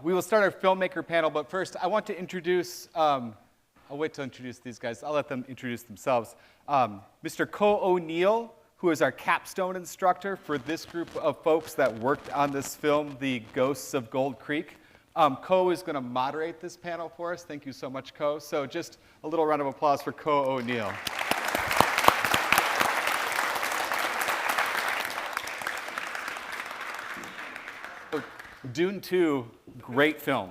We will start our filmmaker panel, but first I want to introduce, I'll wait to introduce these guys. I'll let them introduce themselves. Mr. Co O'Neill, who is our capstone instructor for this group of folks that worked on this film, The Ghosts of Gold Creek. Co is going to moderate this panel for us. Thank you so much, Co. So just a little round of applause for Co O'Neill. Dune 2, great film.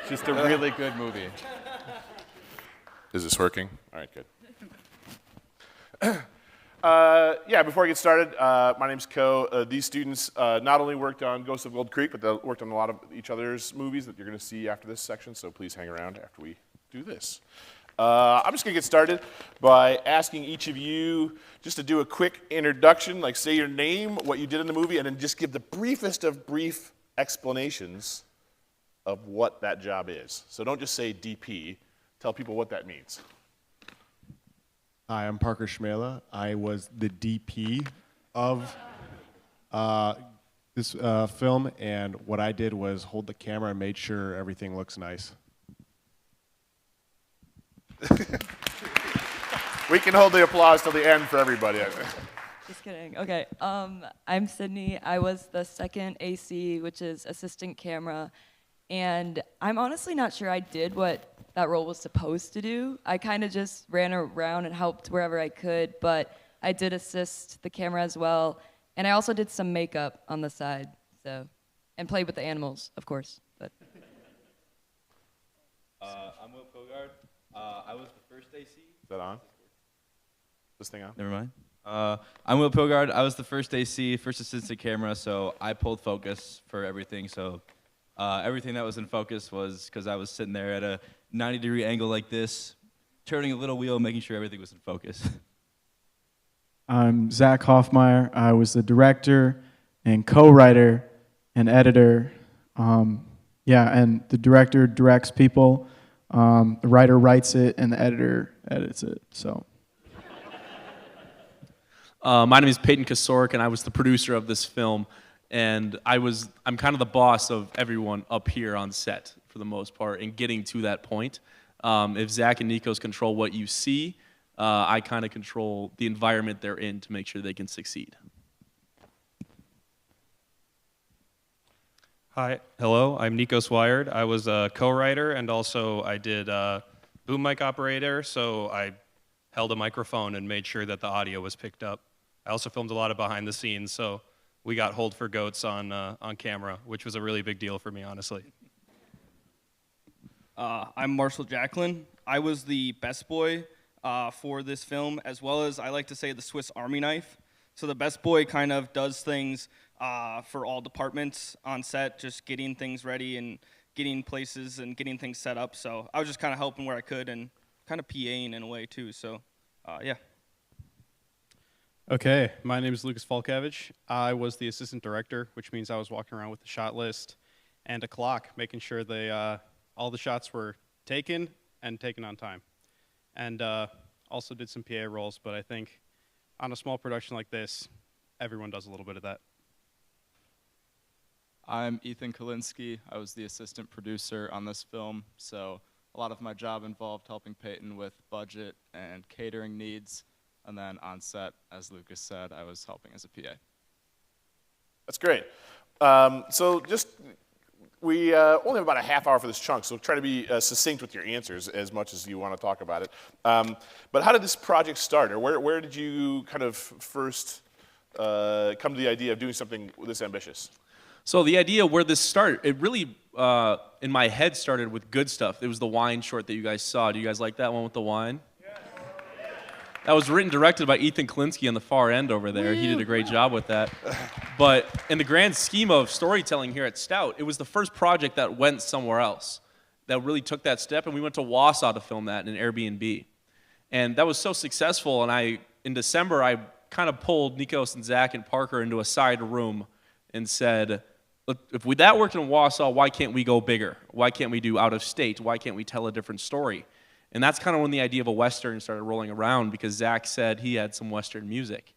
Just a really good movie. Is this working? All right, good. Yeah, before I get started, my name's Ko. These students not only worked on Ghosts of Gold Creek, but they worked on a lot of each other's movies that you're going to see after this section, so please hang around after we do this. I'm just going to get started by asking each of you just to do a quick introduction, like say your name, what you did in the movie, and then just give the briefest of brief explanations of what that job is. So don't just say DP. Tell people what that means. Hi, I'm Parker Schmela. I was the DP of this film, and what I did was hold the camera and made sure everything looks nice. We can hold the applause till the end for everybody. Just kidding. Okay. I'm Sydney. I was the second AC, which is assistant camera, and I'm honestly not sure I did what that role was supposed to do. I kind of just ran around and helped wherever I could, but I did assist the camera as well, and I also did some makeup on the side, and played with the animals, of course. But I'm Will Pogard. I was the first AC. Is that on? This thing on? Never mind. I'm Will Pogard. I was the first AC, first assistant camera, so I pulled focus for everything. So everything that was in focus was because I was sitting there at a 90-degree angle like this, turning a little wheel, making sure everything was in focus. I'm Zach Hoffmeyer. I was the director and co-writer and editor. And the director directs people, the writer writes it, and the editor edits it. So. My name is Peyton Kasorek, and I was the producer of this film. And I'm kind of the boss of everyone up here on set for the most part, and getting to that point. If Zach and Nikos control what you see, I kind of control the environment they're in to make sure they can succeed. Hi, hello, I'm Nikos Wired. I was a co-writer, and also I did boom mic operator, so I held a microphone and made sure that the audio was picked up. I also filmed a lot of behind the scenes, so we got Hold for Goats on camera, which was a really big deal for me, honestly. I'm Marshall Jacklin. I was the best boy for this film, as well as I like to say the Swiss Army knife. So the best boy kind of does things for all departments on set, just getting things ready and getting places and getting things set up. So I was just kind of helping where I could and kind of PAing in a way too. So yeah. Okay, my name is Lucas Falkavich. I was the assistant director, which means I was walking around with a shot list and a clock, making sure all the shots were taken and taken on time. And also did some PA roles, but I think on a small production like this, everyone does a little bit of that. I'm Ethan Kalinsky. I was the assistant producer on this film, so a lot of my job involved helping Peyton with budget and catering needs. And then on set, as Lucas said, I was helping as a PA. That's great. We only have about a half hour for this chunk, so try to be succinct with your answers as much as you want to talk about it. But how did this project start, or where did you kind of first come to the idea of doing something this ambitious? So the idea where this started, it really, in my head, started with good stuff. It was the wine short that you guys saw. Do you guys like that one with the wine? That was written, directed by Ethan Kalinsky on the far end over there. He did a great job with that. But in the grand scheme of storytelling here at Stout, it was the first project that went somewhere else, that really took that step, and we went to Wausau to film that in an Airbnb. And that was so successful, and in December, I kind of pulled Nikos and Zach and Parker into a side room and said, look, if that worked in Wausau, why can't we go bigger? Why can't we do out of state? Why can't we tell a different story? And that's kind of when the idea of a Western started rolling around, because Zach said he had some Western music.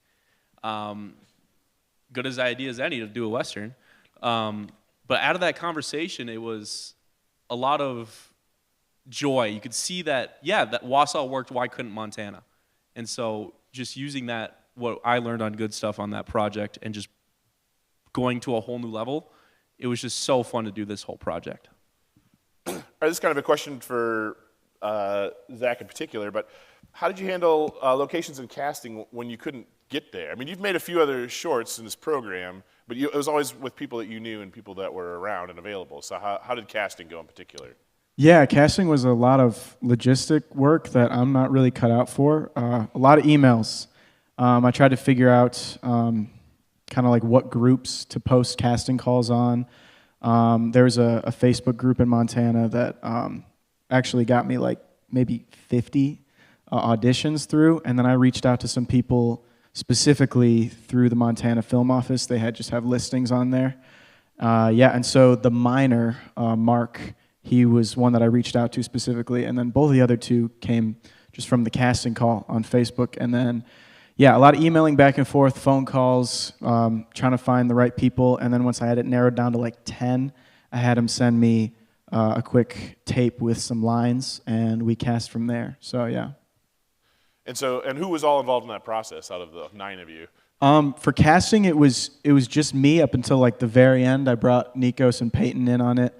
Good as idea as any to do a Western. But But out of that conversation, it was a lot of joy. You could see that, yeah, that Wausau worked, why couldn't Montana? And so just using that, what I learned on Good Stuff on that project, and just going to a whole new level, it was just so fun to do this whole project. All right, this is kind of a question for Zach in particular, but how did you handle locations and casting when you couldn't get there? I mean, you've made a few other shorts in this program, but it was always with people that you knew and people that were around and available. So how did casting go in particular? Yeah, casting was a lot of logistic work that I'm not really cut out for. A lot of emails. I tried to figure out kind of like what groups to post casting calls on. There's a Facebook group in Montana that actually got me like maybe 50 auditions through, and then I reached out to some people specifically through the Montana Film Office. They had just have listings on there. And so the minor, Mark, he was one that I reached out to specifically, and then both of the other two came just from the casting call on Facebook. And then, yeah, a lot of emailing back and forth, phone calls, trying to find the right people. And then once I had it narrowed down to like 10, I had him send me a quick tape with some lines, and we cast from there. So, yeah. And who was all involved in that process out of the 9 of you? For casting, it was just me up until like the very end. I brought Nikos and Peyton in on it.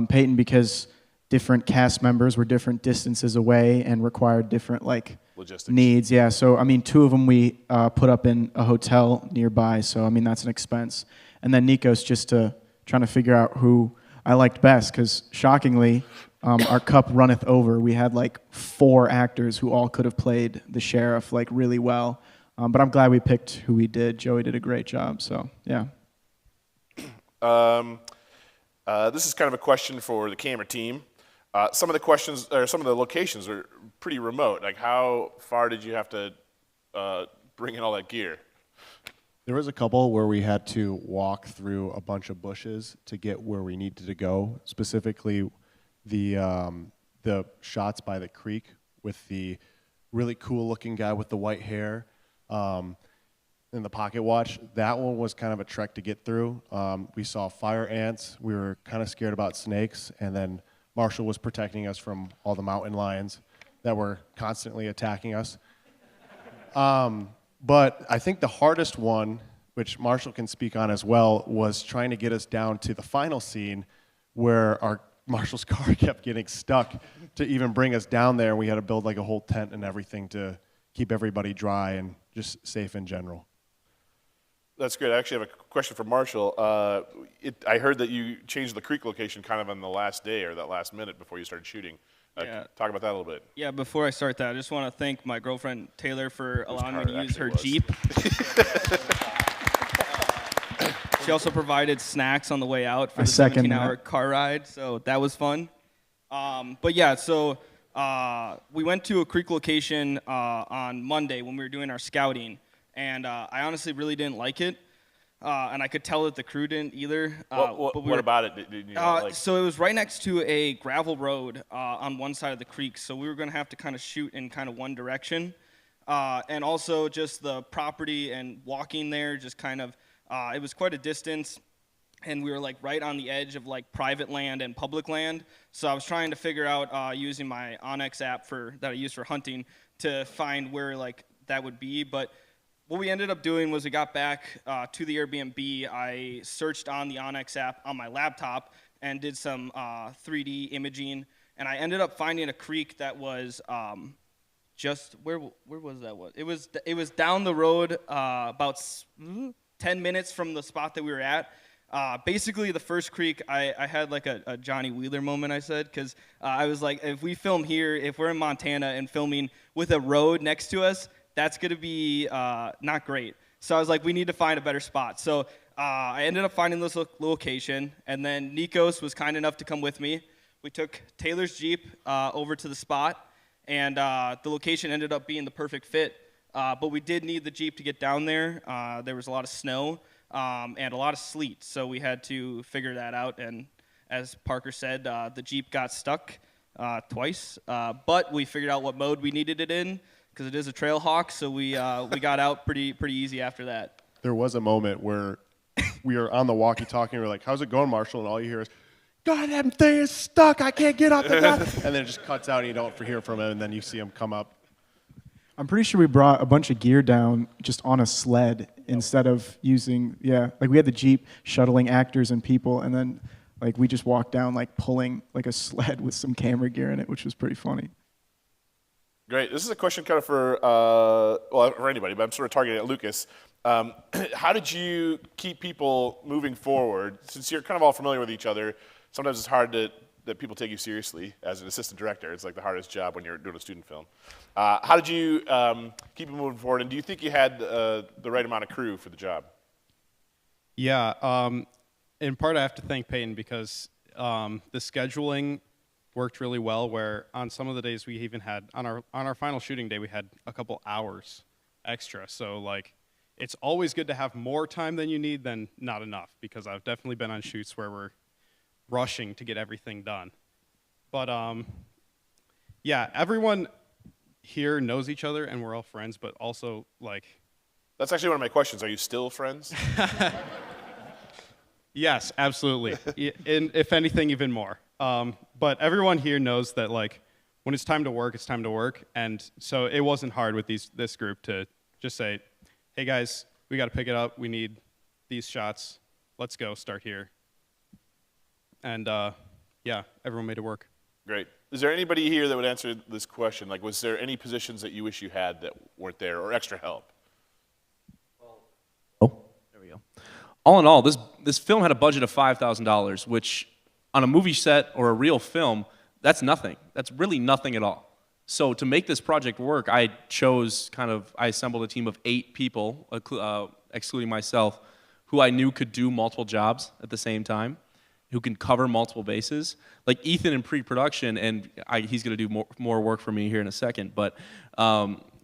Peyton, because different cast members were different distances away and required different like logistics needs. Yeah, so I mean, 2 of them we put up in a hotel nearby. So I mean, that's an expense. And then Nikos just trying to figure out who I liked best, because shockingly, our cup runneth over. We had like 4 actors who all could have played the sheriff like really well. But I'm glad we picked who we did. Joey did a great job. So yeah. This is kind of a question for the camera team. Some of the locations are pretty remote. Like, how far did you have to bring in all that gear? There was a couple where we had to walk through a bunch of bushes to get where we needed to go. Specifically, the shots by the creek with the really cool-looking guy with the white hair and the pocket watch. That one was kind of a trek to get through. We saw fire ants. We were kind of scared about snakes, and then Marshall was protecting us from all the mountain lions that were constantly attacking us. But I think the hardest one, which Marshall can speak on as well, was trying to get us down to the final scene where Marshall's car kept getting stuck to even bring us down there. We had to build like a whole tent and everything to keep everybody dry and just safe in general. That's great. I actually have a question for Marshall. I heard that you changed the creek location kind of on the last day or that last minute before you started shooting. Yeah. Talk about that a little bit. Yeah, before I start that, I just want to thank my girlfriend Taylor for allowing me to use her Jeep. She also provided snacks on the way out for the 17-hour car ride, so that was fun. But yeah, so we went to a creek location on Monday when we were doing our scouting, and I honestly really didn't like it. And I could tell that the crew didn't either. What about it did you not like? So it was right next to a gravel road on one side of the creek, so we were going to have to kind of shoot in kind of one direction. And also just the property and walking there, just kind of, it was quite a distance, and we were like right on the edge of like private land and public land. So I was trying to figure out using my Onyx app that I use for hunting to find where like that would be, but what we ended up doing was we got back to the Airbnb. I searched on the Onyx app on my laptop and did some 3D imaging, and I ended up finding a creek that was just where was that? It was down the road about 10 minutes from the spot that we were at. Basically, the first creek, I had like a Johnny Wheeler moment, I said, because I was like, if we film here, if we're in Montana and filming with a road next to us, that's going to be not great. So I was like, we need to find a better spot. So I ended up finding this location, and then Nikos was kind enough to come with me. We took Taylor's Jeep over to the spot, and the location ended up being the perfect fit. But we did need the Jeep to get down there. There was a lot of snow and a lot of sleet, so we had to figure that out. And as Parker said, the Jeep got stuck twice, but we figured out what mode we needed it in, because it is a Trailhawk, so we got out pretty easy after that. There was a moment where we are on the walkie-talkie, and we're like, how's it going, Marshall? And all you hear is, goddamn thing is stuck, I can't get up the ground. And then it just cuts out, and you don't hear from him, and then you see him come up. I'm pretty sure we brought a bunch of gear down just on a sled instead of using, like we had the Jeep shuttling actors and people, and then like we just walked down like pulling like a sled with some camera gear in it, which was pretty funny. Great. This is a question kind of for, for anybody, but I'm sort of targeting at Lucas. How did you keep people moving forward? Since you're kind of all familiar with each other, sometimes it's hard that people take you seriously as an assistant director. It's like the hardest job when you're doing a student film. How did you keep it moving forward, and do you think you had the right amount of crew for the job? Yeah, in part I have to thank Peyton because the scheduling worked really well, where on some of the days we even had, on our final shooting day, we had a couple hours extra. So like, it's always good to have more time than you need than not enough, because I've definitely been on shoots where we're rushing to get everything done. But yeah, everyone here knows each other and we're all friends, but also like... That's actually one of my questions. Are you still friends? Yes, absolutely. And if anything, even more. But everyone here knows that like when it's time to work, it's time to work. And so it wasn't hard with this group to just say, hey guys, we got to pick it up. We need these shots. Let's go, start here. And yeah, everyone made it work. Great. Is there anybody here that would answer this question? Like, was there any positions that you wish you had that weren't there, or extra help? There we go. All in all, this film had a budget of $5,000, which on a movie set or a real film, that's nothing. That's really nothing at all. So to make this project work, I assembled a team of 8 people, excluding myself, who I knew could do multiple jobs at the same time, who can cover multiple bases. Like Ethan in pre-production, and he's going to do more work for me here in a second, but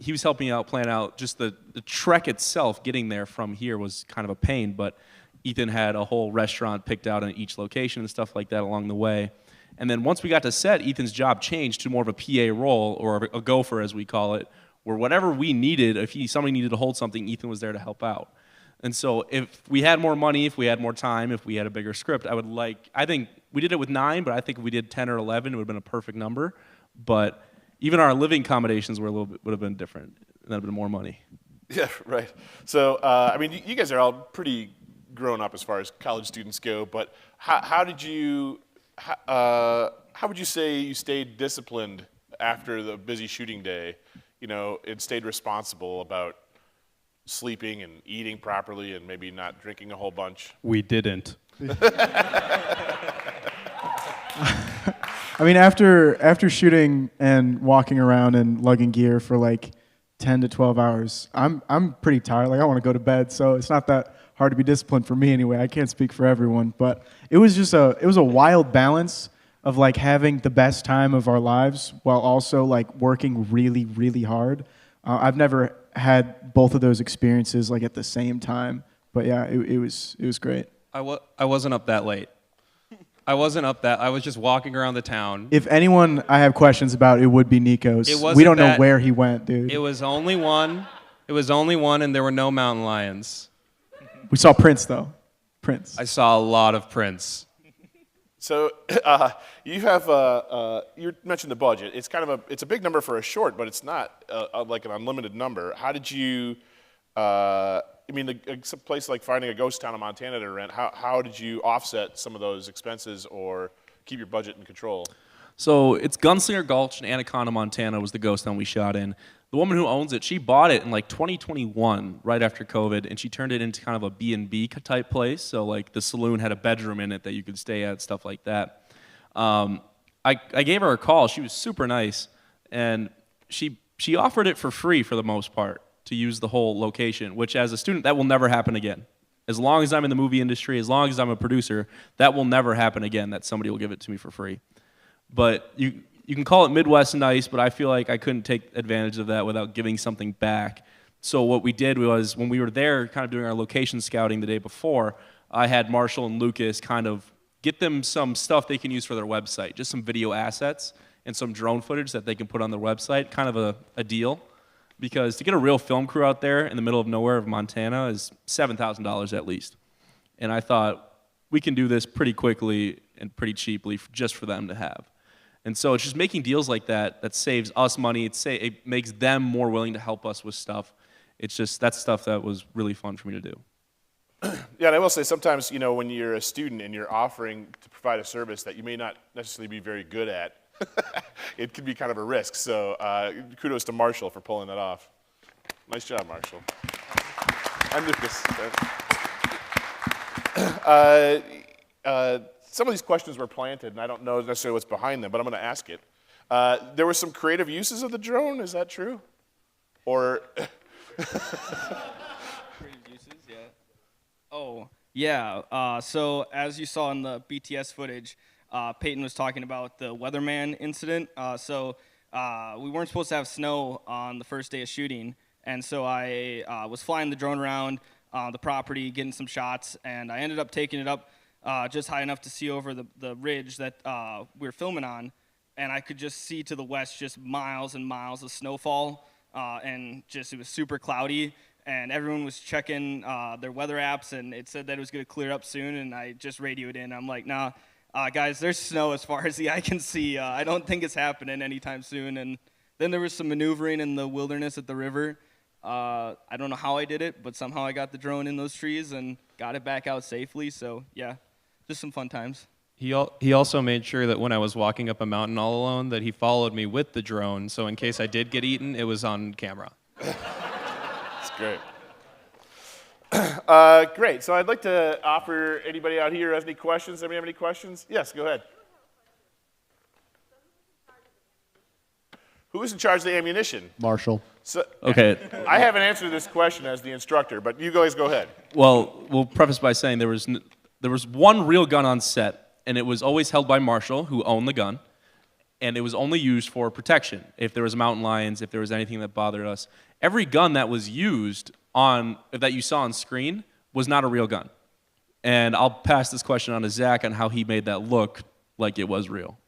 he was helping out, plan out just the trek itself. Getting there from here was kind of a pain, but Ethan had a whole restaurant picked out in each location and stuff like that along the way. And then once we got to set, Ethan's job changed to more of a PA role, or a gopher as we call it, where whatever we needed, if somebody needed to hold something, Ethan was there to help out. And so if we had more money, if we had more time, if we had a bigger script, I think we did it with 9, but I think if we did 10 or 11, it would have been a perfect number. But even our living accommodations would have been different, and that would have been more money. Yeah, right. So, I mean, you guys are all pretty grown up as far as college students go, but how would you say you stayed disciplined after the busy shooting day, and stayed responsible about sleeping and eating properly and maybe not drinking a whole bunch? We didn't. I mean, after shooting and walking around and lugging gear for like 10 to 12 hours, I'm pretty tired. Like I want to go to bed, so it's not that hard to be disciplined for me anyway. I can't speak for everyone, but it was a wild balance of like having the best time of our lives while also like working really, really hard. I've never had both of those experiences like at the same time, but yeah, it was great. I wasn't up that late. I was just walking around the town. If anyone I have questions about, it would be Nico's. We don't know where he went, dude. It was only one, and there were no mountain lions. We saw Prince, though. Prince. I saw a lot of Prince. So you have you mentioned the budget. It's it's a big number for a short, but it's not like an unlimited number. How did you? A place like finding a ghost town in Montana to rent. How did you offset some of those expenses or keep your budget in control? So it's Gunslinger Gulch in Anaconda, Montana was the ghost town we shot in. The woman who owns it, she bought it in like 2021, right after COVID, and she turned it into kind of a B&B type place. So like the saloon had a bedroom in it that you could stay at, stuff like that. I gave her a call. She was super nice, and she offered it for free for the most part to use the whole location, which as a student, that will never happen again. As long as I'm in the movie industry, as long as I'm a producer, that will never happen again, that somebody will give it to me for free. But you can call it Midwest nice, but I feel like I couldn't take advantage of that without giving something back. So what we did was, when we were there kind of doing our location scouting the day before, I had Marshall and Lucas kind of get them some stuff they can use for their website, just some video assets and some drone footage that they can put on their website, kind of a deal. Because to get a real film crew out there in the middle of nowhere of Montana is $7,000 at least. And I thought, we can do this pretty quickly and pretty cheaply just for them to have. And so it's just making deals like that that saves us money. It makes them more willing to help us with stuff. It's just, that's stuff that was really fun for me to do. Yeah, and I will say sometimes, when you're a student and you're offering to provide a service that you may not necessarily be very good at, it can be kind of a risk. So kudos to Marshall for pulling that off. Nice job, Marshall. And Lucas. Some of these questions were planted, and I don't know necessarily what's behind them, but I'm going to ask it. There were some creative uses of the drone, is that true? Or... Creative uses, yeah. Oh, yeah. So as you saw in the BTS footage, Peyton was talking about the weatherman incident. So we weren't supposed to have snow on the first day of shooting, and so I was flying the drone around the property, getting some shots, and I ended up taking it up just high enough to see over the ridge that we were filming on, and I could just see to the west just miles and miles of snowfall, and just it was super cloudy, and everyone was checking their weather apps, and it said that it was going to clear up soon, and I just radioed in. I'm like, nah, guys, there's snow as far as the eye can see. I don't think it's happening anytime soon. And then there was some maneuvering in the wilderness at the river. I don't know how I did it, but somehow I got the drone in those trees and got it back out safely. So, yeah, just some fun times. He also made sure that when I was walking up a mountain all alone that he followed me with the drone, so in case I did get eaten, it was on camera. That's great. Great. So I'd like to offer anybody out here who has any questions. Anybody have any questions? Yes, go ahead. Who is in charge of the ammunition? Marshall. So, Okay. I haven't answered this question as the instructor, but you guys go ahead. Well, we'll preface by saying there was one real gun on set, and it was always held by Marshall, who owned the gun, and it was only used for protection. If there was mountain lions, if there was anything that bothered us. Every gun that was used that you saw on screen was not a real gun. And I'll pass this question on to Zach on how he made that look like it was real.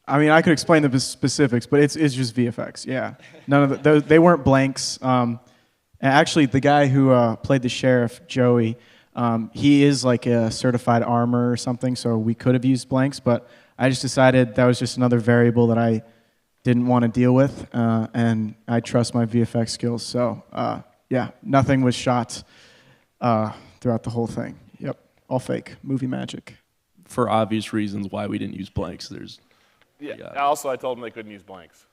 I mean, I could explain the specifics, but it's just VFX. Yeah, none of they weren't blanks. And actually, the guy who played the sheriff, Joey, he is like a certified armor or something, so we could have used blanks, but I just decided that was just another variable that I didn't want to deal with, and I trust my VFX skills. So yeah, nothing was shot throughout the whole thing. Yep, all fake, movie magic. For obvious reasons why we didn't use blanks. Also, I told them they couldn't use blanks.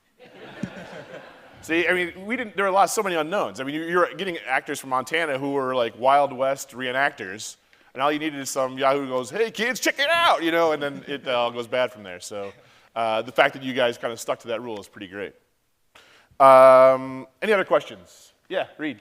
See, I mean, there were so many unknowns. I mean, you're getting actors from Montana who were like Wild West reenactors, and all you needed is some Yahoo who goes, "Hey kids, check it out," and then it all goes bad from there. So the fact that you guys kind of stuck to that rule is pretty great. Any other questions? Yeah, Reed.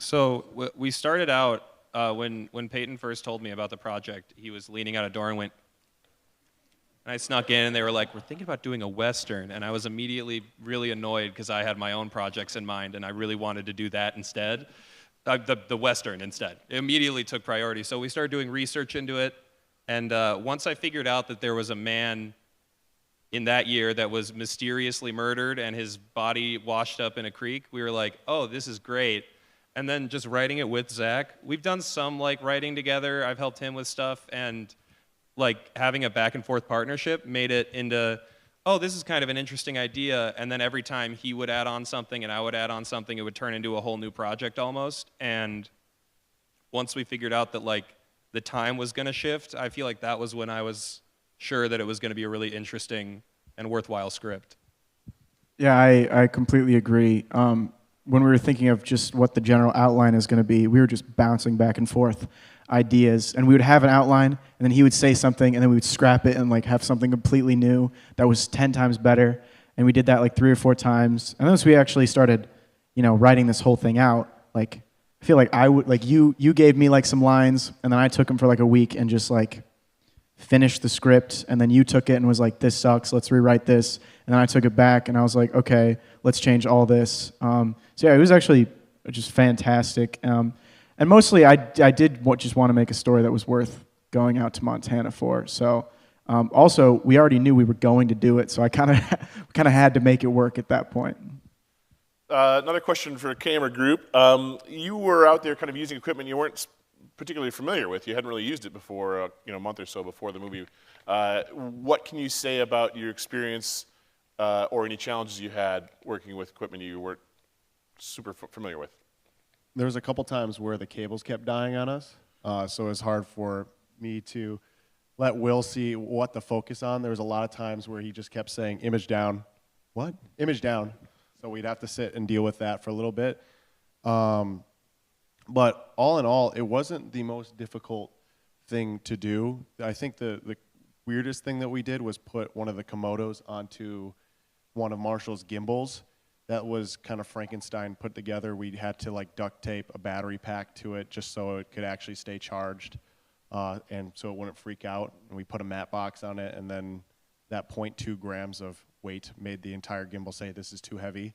So we started out, when Peyton first told me about the project, he was leaning out a door and went, and I snuck in and they were like, "We're thinking about doing a Western." And I was immediately really annoyed because I had my own projects in mind and I really wanted to do that instead, the Western instead. It immediately took priority. So we started doing research into it, and once I figured out that there was a man in that year that was mysteriously murdered and his body washed up in a creek, we were like, oh, this is great. And then just writing it with Zach, we've done some writing together. I've helped him with stuff, and having a back and forth partnership made it into, oh, this is kind of an interesting idea. And then every time he would add on something and I would add on something, it would turn into a whole new project almost. And once we figured out that the time was going to shift, I feel like that was when I was sure that it was going to be a really interesting and worthwhile script. Yeah, I completely agree. When we were thinking of just what the general outline is going to be, we were just bouncing back and forth ideas, and we would have an outline, and then he would say something, and then we would scrap it and have something completely new that was 10 times better. And we did that 3 or 4 times. And once we actually started, writing this whole thing out, I feel like I would you gave me some lines, and then I took them for a week and just finished the script, and then you took it and was like, this sucks, let's rewrite this. And then I took it back and I was like, okay, let's change all this. So yeah, it was actually just fantastic. And And mostly I did just want to make a story that was worth going out to Montana for. So also, we already knew we were going to do it, so I kind of had to make it work at that point. Another question for camera group. You were out there kind of using equipment you weren't particularly familiar with. You hadn't really used it before, a month or so before the movie. What can you say about your experience or any challenges you had working with equipment you weren't super familiar with? There was a couple times where the cables kept dying on us, so it was hard for me to let Will see what to focus on. There was a lot of times where he just kept saying, image down. What? Image down. So we'd have to sit and deal with that for a little bit. But all in all, it wasn't the most difficult thing to do. I think the weirdest thing that we did was put one of the Komodos onto one of Marshall's gimbals. That was kind of Frankenstein put together. We had to like duct tape a battery pack to it just so it could actually stay charged and so it wouldn't freak out. And we put a mat box on it, and then that 0.2 grams of weight made the entire gimbal say this is too heavy.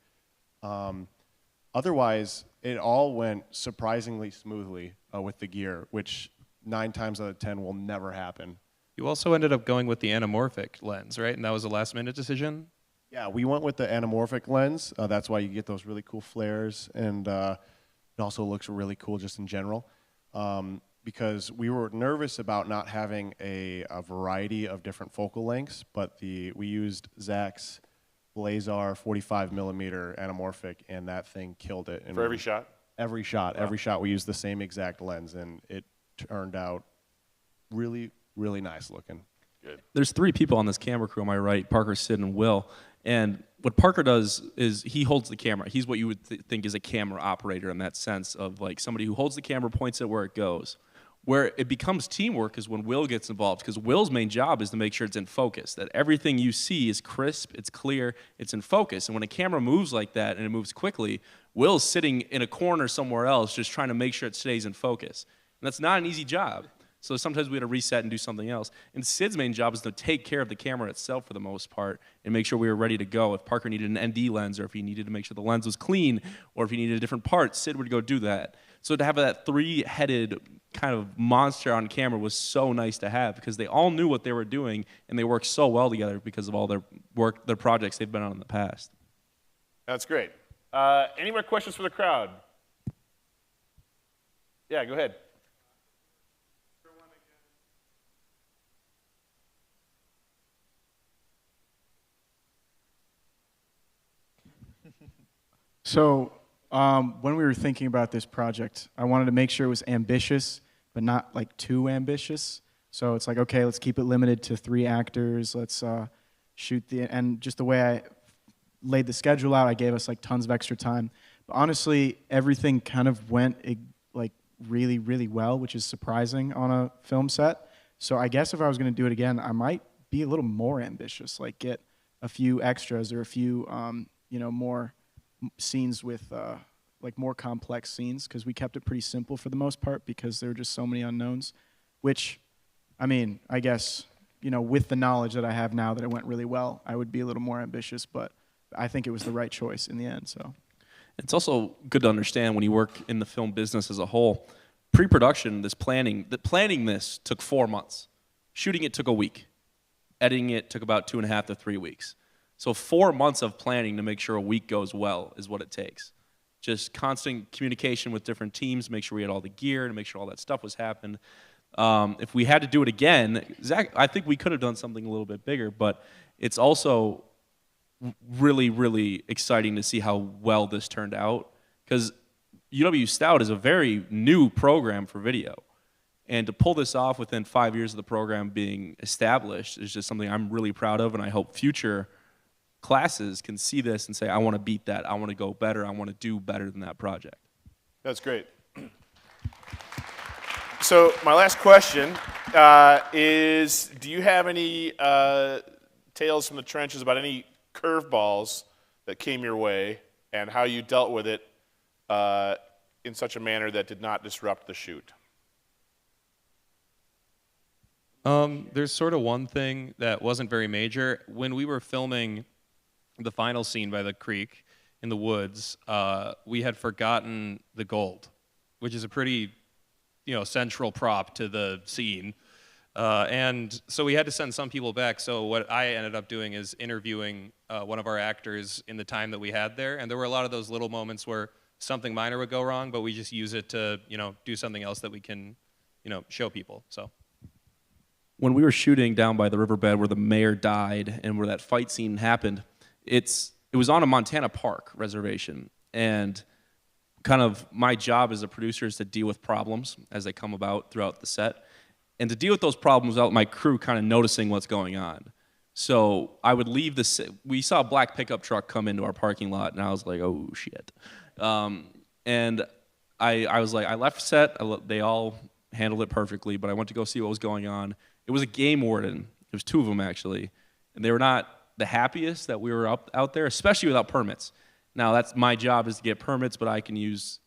Otherwise, it all went surprisingly smoothly with the gear, which 9 times out of 10 will never happen. You also ended up going with the anamorphic lens, right? And that was a last-minute decision? Yeah, we went with the anamorphic lens. That's why you get those really cool flares, and it also looks really cool just in general. Because we were nervous about not having a variety of different focal lengths, but we used Zach's Blazar 45 millimeter anamorphic, and that thing killed it. And for every shot? Every shot. Wow. Every shot we used the same exact lens, and it turned out really, really nice looking. Good. There's 3 people on this camera crew on my right, Parker, Sid, and Will. And what Parker does is he holds the camera. He's what you would think is a camera operator in that sense of like somebody who holds the camera, points it where it goes. Where it becomes teamwork is when Will gets involved, because Will's main job is to make sure it's in focus, that everything you see is crisp, it's clear, it's in focus. And when a camera moves like that and it moves quickly, Will's sitting in a corner somewhere else just trying to make sure it stays in focus. And that's not an easy job. So sometimes we had to reset and do something else. And Sid's main job is to take care of the camera itself for the most part and make sure we were ready to go. If Parker needed an ND lens, or if he needed to make sure the lens was clean, or if he needed a different part, Sid would go do that. So to have that 3-headed kind of monster on camera was so nice to have, because they all knew what they were doing and they worked so well together because of all their work, their projects they've been on in the past. That's great. Any more questions for the crowd? Yeah, go ahead. So when we were thinking about this project, I wanted to make sure it was ambitious, but not like too ambitious. So it's like, okay, let's keep it limited to 3 actors. Let's shoot and just the way I laid the schedule out, I gave us like tons of extra time. But honestly, everything kind of went like really, really well, which is surprising on a film set. So I guess if I was going to do it again, I might be a little more ambitious, like get a few extras or a few, more scenes with like more complex scenes, because we kept it pretty simple for the most part because there were just so many unknowns, which, I mean, I guess, with the knowledge that I have now that it went really well, I would be a little more ambitious, but I think it was the right choice in the end, so. It's also good to understand when you work in the film business as a whole, pre-production, planning this took 4 months. Shooting it took a week. Editing it took about 2.5 to 3 weeks. So 4 months of planning to make sure a week goes well is what it takes. Just constant communication with different teams, make sure we had all the gear, to make sure all that stuff was happening. If we had to do it again, Zach, I think we could have done something a little bit bigger, but it's also really, really exciting to see how well this turned out, because UW-Stout is a very new program for video. And to pull this off within 5 years of the program being established is just something I'm really proud of, and I hope future classes can see this and say, I want to beat that, I want to go better, I want to do better than that project. That's great. So my last question is, do you have any tales from the trenches about any curveballs that came your way and how you dealt with it in such a manner that did not disrupt the shoot? There's sort of one thing that wasn't very major. When we were filming the final scene by the creek in the woods, we had forgotten the gold. which is a pretty, central prop to the scene. And so we had to send some people back. So what I ended up doing is interviewing one of our actors in the time that we had there. And there were a lot of those little moments where something minor would go wrong, but we just use it to, do something else that we can, show people. So When we were shooting down by the riverbed where the mayor died and where that fight scene happened, it was on a Montana Park reservation. And kind of my job as a producer is to deal with problems as they come about throughout the set. And to deal with those problems without my crew kind of noticing what's going on. So I would leave we saw a black pickup truck come into our parking lot, and I was like, oh, shit. And I was like, I left set. They all handled it perfectly, but I went to go see what was going on. It was a game warden. There was two of them, actually. And they were not the happiest that we were out there, especially without permits. Now, that's my job is to get permits, but I can use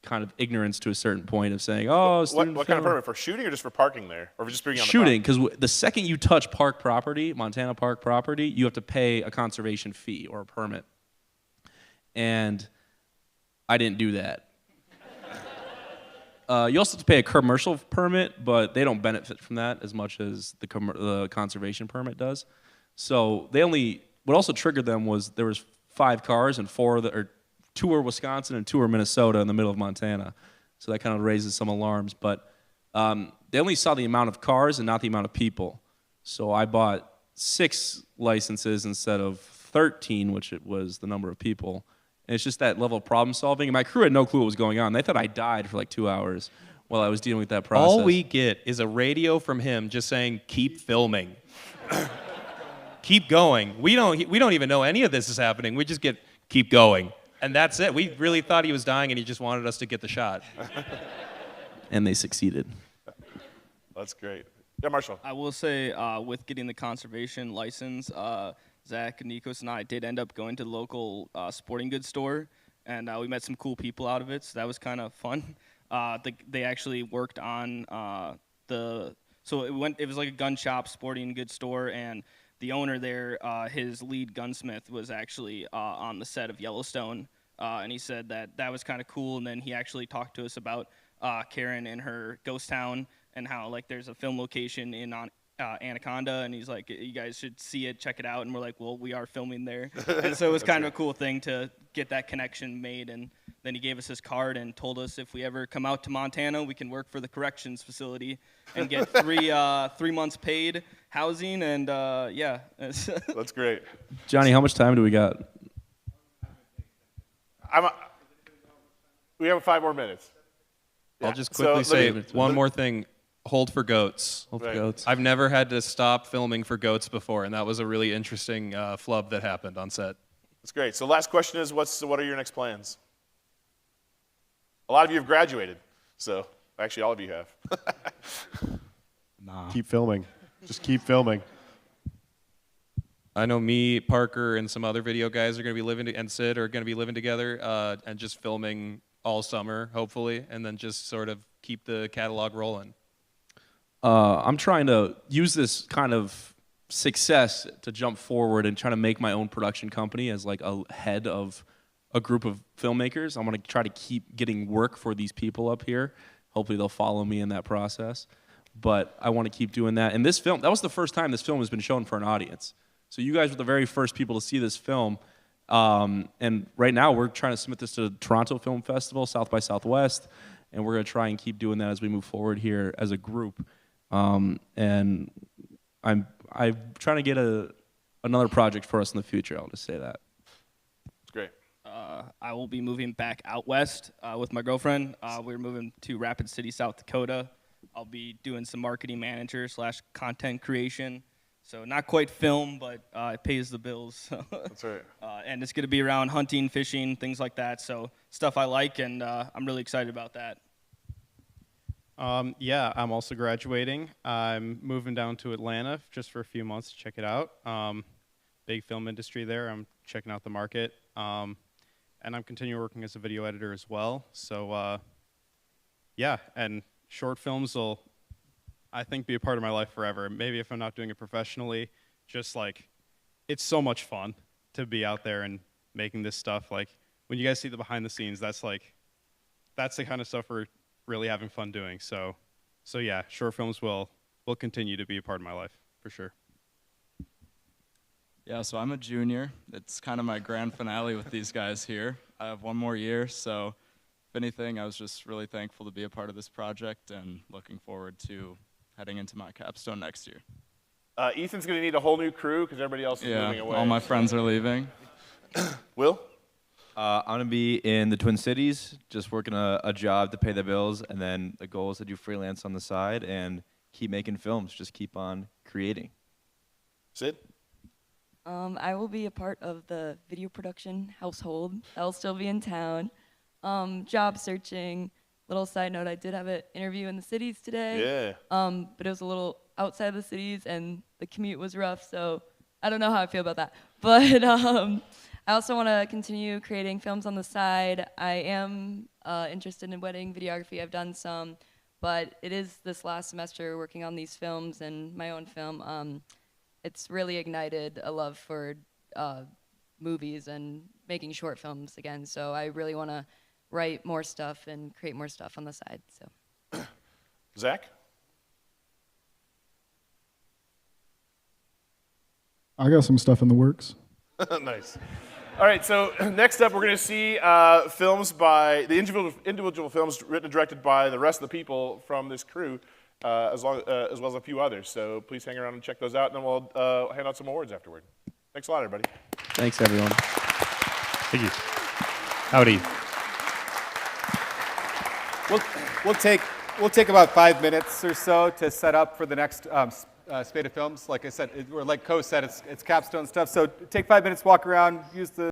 kind of ignorance to a certain point of saying, oh, what kind of permit? For shooting or just for parking there? Or for just being on the shooting, because the second you touch park property, Montana park property, you have to pay a conservation fee or a permit. And I didn't do that. You also have to pay a commercial permit, but they don't benefit from that as much as the conservation permit does. So what also triggered them was there was 5 cars and 2 were Wisconsin and 2 were Minnesota in the middle of Montana. So that kind of raises some alarms. But they only saw the amount of cars and not the amount of people. So I bought 6 licenses instead of 13, which it was the number of people. And it's just that level of problem solving. And my crew had no clue what was going on. They thought I died for like 2 hours while I was dealing with that process. all we get is a radio from him just saying, keep filming. Keep going. We don't even know any of this is happening. We just get, keep going. And that's it. We really thought he was dying and he just wanted us to get the shot. And they succeeded. That's great. Yeah, Marshall. I will say, with getting the conservation license, Zach, Nikos, and I did end up going to the local sporting goods store, and we met some cool people out of it, so that was kind of fun. They actually worked on so it was like a gun shop, sporting goods store, and the owner there, his lead gunsmith was actually on the set of Yellowstone, and he said that was kind of cool, and then he actually talked to us about Karen and her ghost town, and how like there's a film location in Anaconda, and he's like, you guys should see it, check it out, and we're like, well, we are filming there. And so it was kind of a cool thing to get that connection made, and then he gave us his card and told us if we ever come out to Montana, we can work for the corrections facility and get 3 months paid housing, and yeah. That's great. Johnny, how much time do we got? We have 5 more minutes. I'll just quickly say one more thing. Hold for goats. Hold for goats. I've never had to stop filming for goats before, and that was a really interesting flub that happened on set. That's great. So last question is, what are your next plans? A lot of you have graduated, so actually all of you have. Keep filming. Just keep filming. I know me, Parker, and some other video guys are going to be and Sid are going to be living together and just filming all summer, hopefully, and then just sort of keep the catalog rolling. I'm trying to use this kind of success to jump forward and try to make my own production company as like a head of a group of filmmakers. I'm going to try to keep getting work for these people up here. Hopefully they'll follow me in that process. But I want to keep doing that. And this film, that was the first time this film has been shown for an audience. So you guys were the very first people to see this film. And right now we're trying to submit this to the Toronto Film Festival, South by Southwest. And we're going to try and keep doing that as we move forward here as a group. And I'm trying to get another project for us in the future. I'll just say that. That's great. I will be moving back out west with my girlfriend. We're moving to Rapid City, South Dakota. I'll be doing some marketing manager / content creation. So not quite film, but it pays the bills. That's right. And it's going to be around hunting, fishing, things like that. So stuff I like, and I'm really excited about that. Yeah, I'm also graduating. I'm moving down to Atlanta just for a few months to check it out. Big film industry there. I'm checking out the market. And I'm continuing working as a video editor as well. So, yeah, and short films will, I think, be a part of my life forever. Maybe if I'm not doing it professionally, just like, it's so much fun to be out there and making this stuff. Like, when you guys see the behind the scenes, that's the kind of stuff where really having fun doing. So yeah, short films will continue to be a part of my life for sure. Yeah, so I'm a junior. It's kind of my grand finale with these guys here. I have one more year, so if anything, I was just really thankful to be a part of this project and looking forward to heading into my capstone next year. Ethan's going to need a whole new crew because everybody else is moving away. All my friends are leaving. Will? I'm gonna be in the Twin Cities, just working a job to pay the bills, and then the goal is to do freelance on the side and keep making films, just keep on creating. Sid? I will be a part of the video production household. I'll still be in town. Job searching. Little side note, I did have an interview in the cities today. Yeah. But it was a little outside of the cities, and the commute was rough, so I don't know how I feel about that. But I also want to continue creating films on the side. I am interested in wedding videography. I've done some, but it is this last semester working on these films and my own film. It's really ignited a love for movies and making short films again. So I really want to write more stuff and create more stuff on the side. So, Zach? I got some stuff in the works. Nice. All right, so next up we're going to see films by the individual films written and directed by the rest of the people from this crew, as well as a few others. So please hang around and check those out, and then we'll hand out some awards afterward. Thanks a lot, everybody. Thanks, everyone. Thank you. Howdy. We'll take about 5 minutes or so to set up for the next spate of films. Like I said, or like Co said, it's capstone stuff. So take 5 minutes, walk around, use the